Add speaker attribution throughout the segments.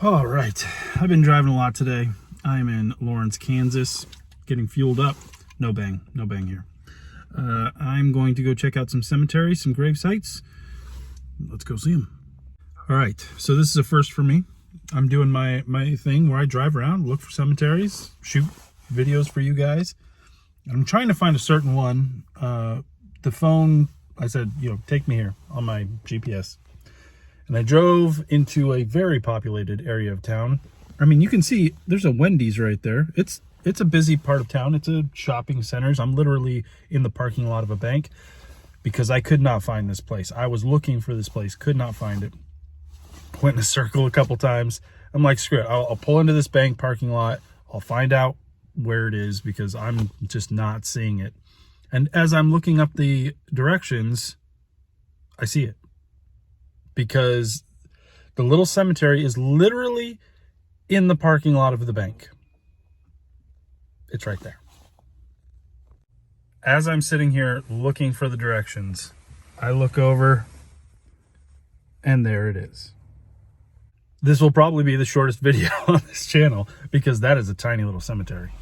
Speaker 1: All right, I've been driving a lot today. I'm in Lawrence, Kansas, getting fueled up. No bang here. I'm going to go check out some cemeteries, some grave sites. Let's go see them. All right, so this is a first for me. I'm doing my thing where I drive around, look for cemeteries, shoot videos for you guys. I'm trying to find a certain one. The phone, I said, take me here on my GPS. And I drove into a very populated area of town. I mean, you can see there's a Wendy's right there. It's a busy part of town. It's a shopping center. I'm literally in the parking lot of a bank because I could not find this place. I was looking for this place, could not find it. Went in a circle a couple times. I'm like, screw it. I'll pull into this bank parking lot. I'll find out where it is because I'm just not seeing it. And as I'm looking up the directions, I see it. Because the little cemetery is literally in the parking lot of the bank. It's right there. As I'm sitting here looking for the directions, I look over and there it is. This will probably be the shortest video on this channel because that is a tiny little cemetery.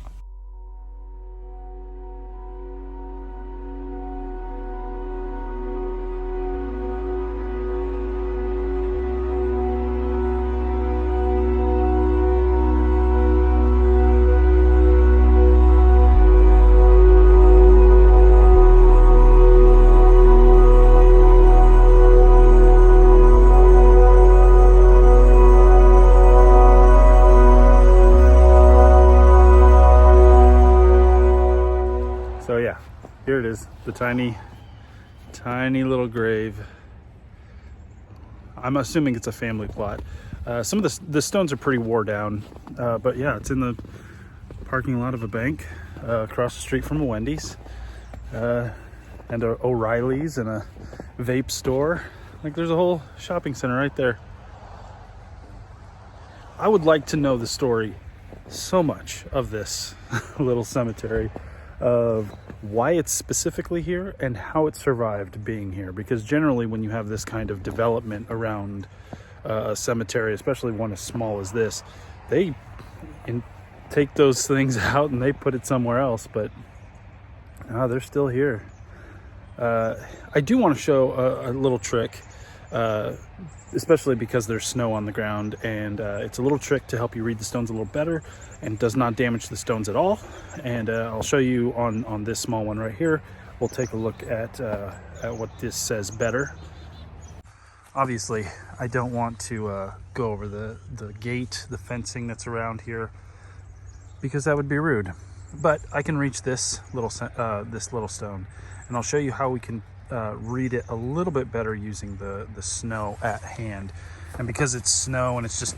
Speaker 1: So yeah, here it is, the tiny little grave. I'm assuming it's a family plot. Some of the stones are pretty wore down, but yeah, it's in the parking lot of a bank across the street from a Wendy's and a O'Reilly's and a vape store. Like there's a whole shopping center right there. I would like to know the story so much of this little cemetery, of why it's specifically here and how it survived being here, because generally when you have this kind of development around a cemetery, especially one as small as this, they take those things out and they put it somewhere else, but they're still here. I do want to show a little trick, especially because there's snow on the ground, and it's a little trick to help you read the stones a little better and does not damage the stones at all. And I'll show you on this small one right here. We'll take a look at what this says better. Obviously, I don't want to go over the gate, the fencing that's around here, because that would be rude. But I can reach this little stone, and I'll show you how we can read it a little bit better using the snow at hand. And because it's snow and it's just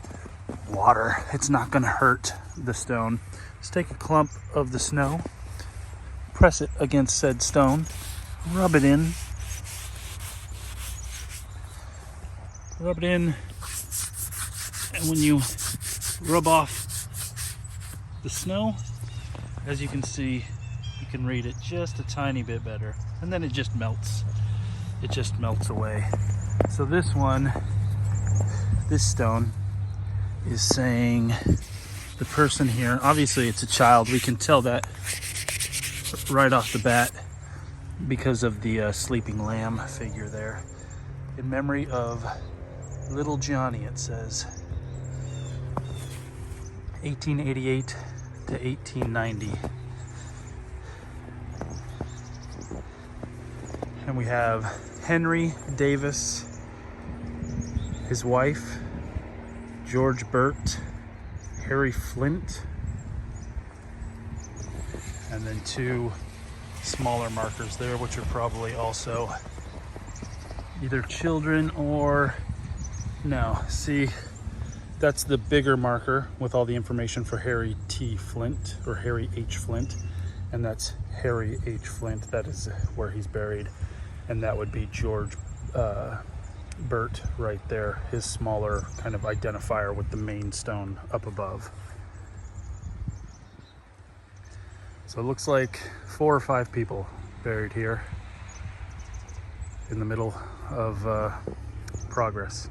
Speaker 1: water, it's not going to hurt the stone. Just take a clump of the snow, press it against said stone, rub it in, and when you rub off the snow, as you can see, you can read it just a tiny bit better, and then it just melts away. So this stone is saying the person here, obviously it's a child, we can tell that right off the bat because of the sleeping lamb figure there. In memory of little Johnny, it says 1888 to 1890. And we have Henry Davis, his wife, George Burt, Harry Flint, and then 2 smaller markers there, which are probably also either children or no. See, that's the bigger marker with all the information for Harry T. Flint or Harry H. Flint, and that's Harry H. Flint. That is where he's buried, and that would be George Burt right there, his smaller kind of identifier with the main stone up above. So it looks like 4 or 5 people buried here in the middle of progress.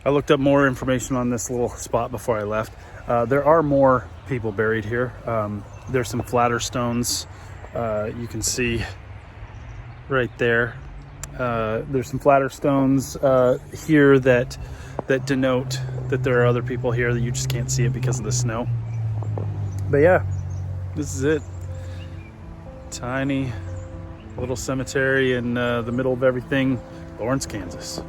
Speaker 1: I looked up more information on this little spot before I left. There are more people buried here. There's some flatter stones you can see right there. There's some flatter stones here that denote that there are other people here that you just can't see it because of the snow. But yeah, this is it. Tiny little cemetery in the middle of everything, Lawrence, Kansas.